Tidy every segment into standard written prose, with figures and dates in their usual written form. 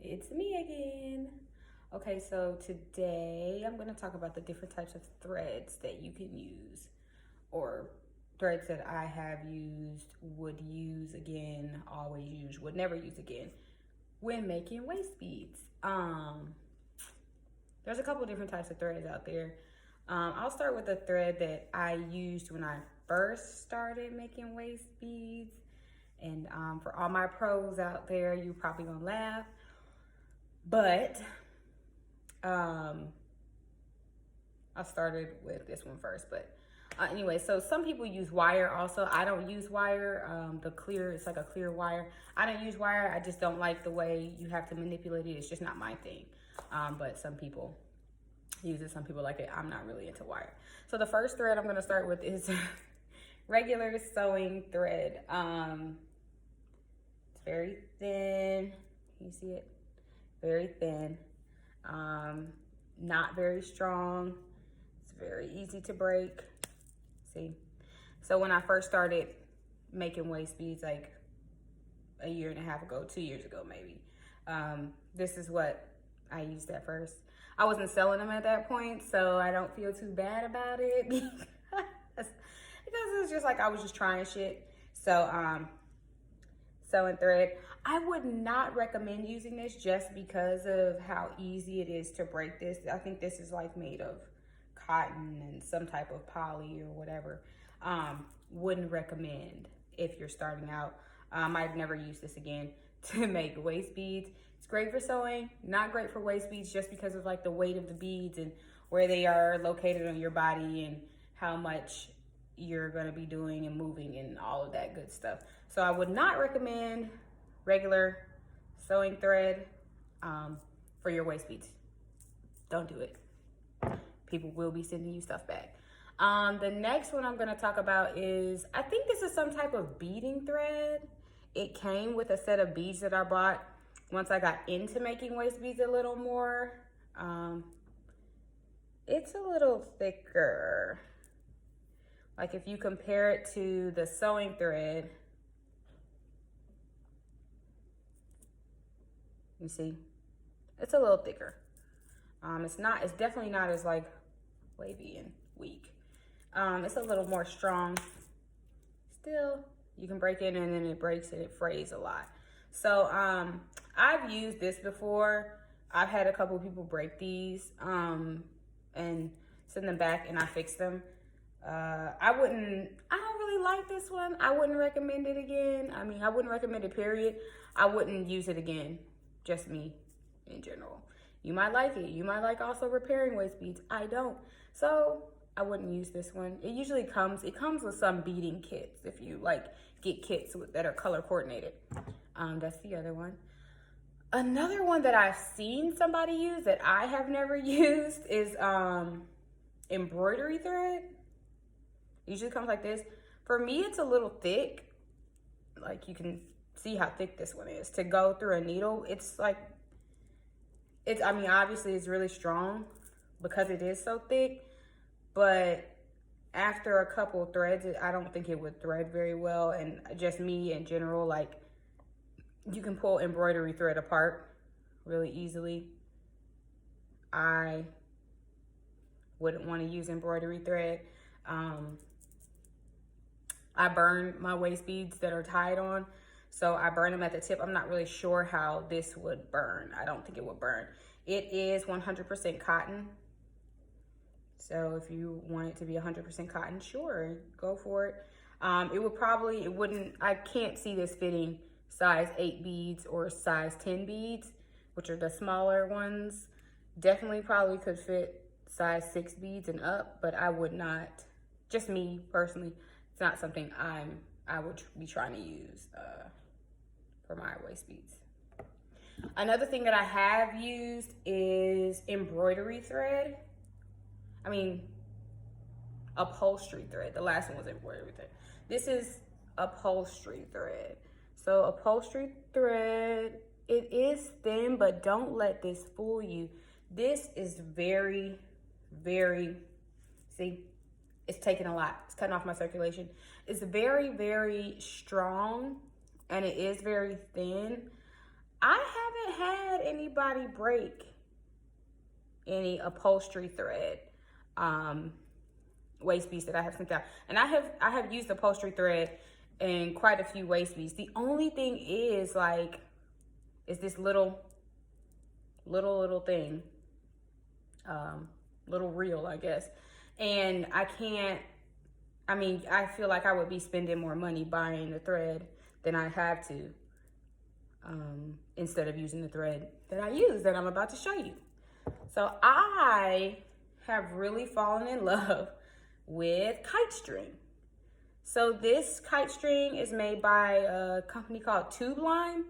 It's me again. Okay, so today I'm going to talk about the different types of threads that you can use, or threads that I have used, would use again, always use, would never use again when making waist beads. There's a couple different types of threads out there. I'll start with the thread that I used when I first started making waist beads. And for all my pros out there, you're probably gonna laugh. But I started with this one first. But anyway, so some people use wire also. I don't use wire. The clear, it's like a clear wire. I don't use wire. I just don't like the way you have to manipulate it. It's just not my thing. But some people use it. Some people like it. I'm not really into wire. So the first thread I'm going to start with is regular sewing thread. It's very thin. Can you see it? Very thin, not very strong. It's very easy to break. See, so when I first started making waist beads, like a year and a half ago, 2 years ago maybe, this is what I used at first. I wasn't selling them at that point, so I don't feel too bad about it because it's just like I was just trying shit. So sewing thread. I would not recommend using this just because of how easy it is to break this. I think this is like made of cotton and some type of poly or whatever. Wouldn't recommend if you're starting out. I've never used this again to make waist beads. It's great for sewing, not great for waist beads just because of like the weight of the beads and where they are located on your body and how much you're going to be doing and moving and all of that good stuff. So I would not recommend regular sewing thread for your waist beads. Don't do it. People will be sending you stuff back. The next one I'm going to talk about is, I think this is some type of beading thread. It came with a set of beads that I bought once I got into making waist beads a little more. It's a little thicker. Like if you compare it to the sewing thread, you see, it's a little thicker. It's definitely not as like wavy and weak. It's a little more strong. Still, you can break it and then it breaks and it frays a lot. So I've used this before. I've had a couple of people break these and send them back and I fixed them. I don't really like this one. I wouldn't recommend it again. I mean, I wouldn't recommend it, period. I wouldn't use it again. Just me in general. You might like it. You might like also repairing waist beads. I don't. So I wouldn't use this one. It comes with some beading kits if you like get kits that are color coordinated. That's the other one. Another one that I've seen somebody use that I have never used is embroidery thread. It usually comes like this. For me, it's a little thick. Like you can see how thick this one is. To go through a needle, I mean, obviously it's really strong because it is so thick, but after a couple threads, I don't think it would thread very well. And just me in general, like you can pull embroidery thread apart really easily. I wouldn't want to use embroidery thread. I burn my waist beads that are tied on. So I burn them at the tip. I'm not really sure how this would burn. I don't think it would burn. It is 100% cotton. So if you want it to be 100% cotton, sure, go for it. I can't see this fitting size 8 beads or size 10 beads, which are the smaller ones. Definitely probably could fit size 6 beads and up, but I would not, just me personally, it's not something I would be trying to use for my waist beads. Another thing that I have used is embroidery thread. I mean, upholstery thread. The last one was embroidery thread. This is upholstery thread. So upholstery thread, it is thin, but don't let this fool you. This is very, very, see, it's taking a lot. It's cutting off my circulation. It's very, very strong and it is very thin. I haven't had anybody break any upholstery thread waist beads that I have sent out. And I have used upholstery thread in quite a few waist beads. The only thing is like, is this little thing, little reel, I guess. And I feel like I would be spending more money buying the thread than I have to, instead of using the thread that I use that I'm about to show you. So I have really fallen in love with kite string. So this kite string is made by a company called Tube Line.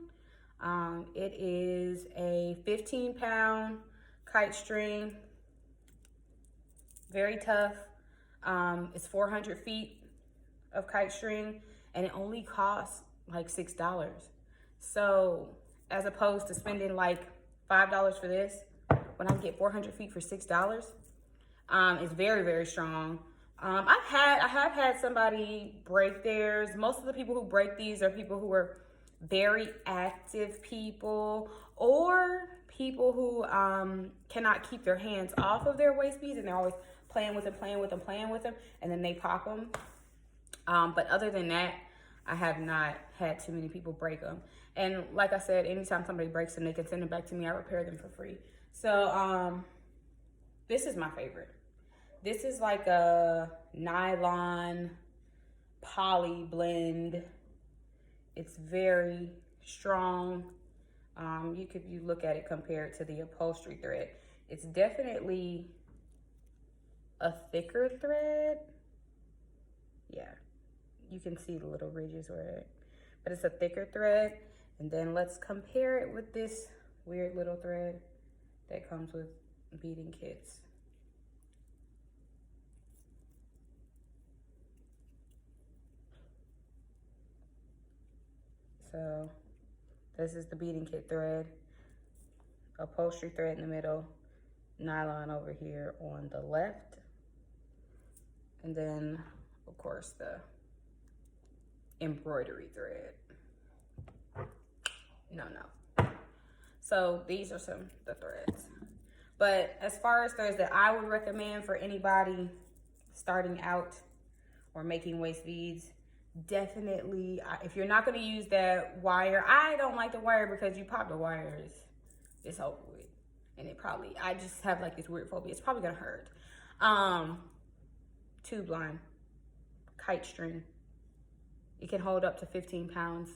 It is a 15-pound kite string, very tough. It's 400 feet of kite string, and it only costs like $6. So as opposed to spending like $5 for this, when I get 400 feet for $6, it's very, very strong. I have had somebody break theirs. Most of the people who break these are people who are very active people, or people who cannot keep their hands off of their waist beads, and they're always playing with them, and then they pop them. But other than that, I have not had too many people break them. And like I said, anytime somebody breaks them, they can send them back to me. I repair them for free. So this is my favorite. This is like a nylon poly blend. It's very strong. You look at it compared to the upholstery thread. It's definitely a thicker thread. Yeah, you can see the little ridges but it's a thicker thread. And then let's compare it with this weird little thread that comes with beading kits. So this is the beading kit thread, upholstery thread in the middle, nylon over here on the left, and then of course the embroidery thread. No. So these are the threads. But as far as threads that I would recommend for anybody starting out or making waist beads, definitely, if you're not going to use that wire, I don't like the wire because you pop the wires, it's over with. And I just have like this weird phobia. It's probably going to hurt. Tube line, kite string. It can hold up to 15 pounds.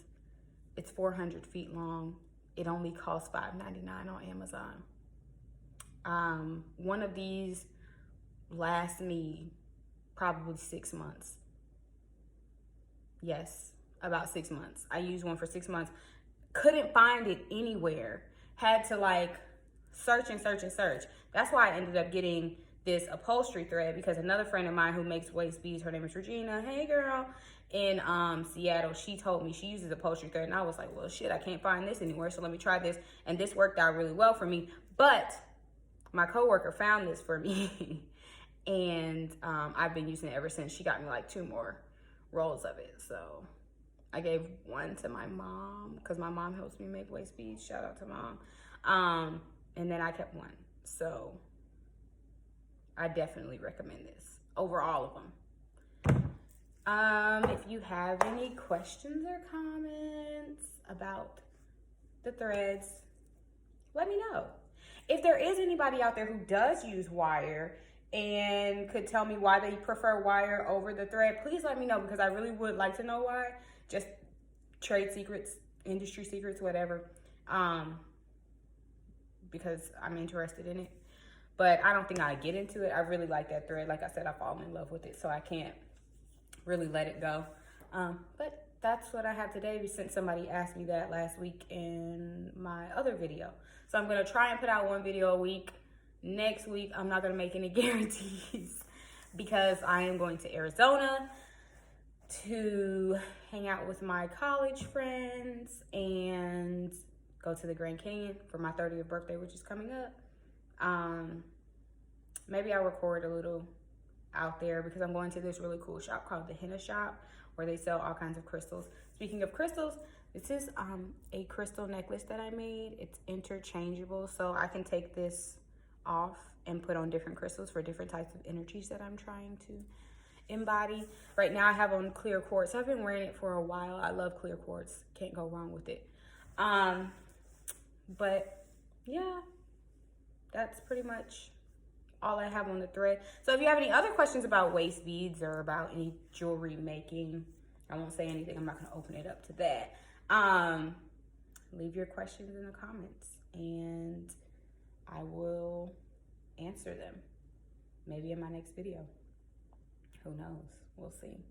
It's 400 feet long. It only costs $5.99 on Amazon. One of these lasts me probably 6 months. Yes, about 6 months. I used one for 6 months. Couldn't find it anywhere. Had to like search and search and search. That's why I ended up getting this upholstery thread, because another friend of mine who makes waist beads, her name is Regina, hey girl, in Seattle, she told me she uses upholstery thread, and I was like, well shit, I can't find this anywhere, so let me try this. And this worked out really well for me. But my coworker found this for me and I've been using it ever since. She got me like 2 more rolls of it. So I gave one to my mom because my mom helps me make waist beads. Shout out to mom. And then I kept one. So I definitely recommend this over all of them. If you have any questions or comments about the threads, let me know. If there is anybody out there who does use wire and could tell me why they prefer wire over the thread, please let me know, because I really would like to know why. Just trade secrets, industry secrets, whatever. Because I'm interested in it. But I don't think I get into it. I really like that thread. Like I said, I've fallen in love with it, so I can't really let it go. But that's what I have today, since somebody asked me that last week in my other video. So I'm going to try and put out 1 video a week. Next week, I'm not going to make any guarantees because I am going to Arizona to hang out with my college friends and go to the Grand Canyon for my 30th birthday, which is coming up. Maybe I'll record a little out there because I'm going to this really cool shop called the Henna Shop, where they sell all kinds of crystals. Speaking of crystals, This is a crystal necklace that I made. It's interchangeable, so I can take this off and put on different crystals for different types of energies that I'm trying to embody. Right now I have on clear quartz. I've been wearing it for a while. I love clear quartz. Can't go wrong with it. But yeah, that's pretty much all I have on the thread. So if you have any other questions about waist beads or about any jewelry making, I won't say anything. I'm not going to open it up to that. Leave your questions in the comments and I will answer them. Maybe in my next video. Who knows? We'll see.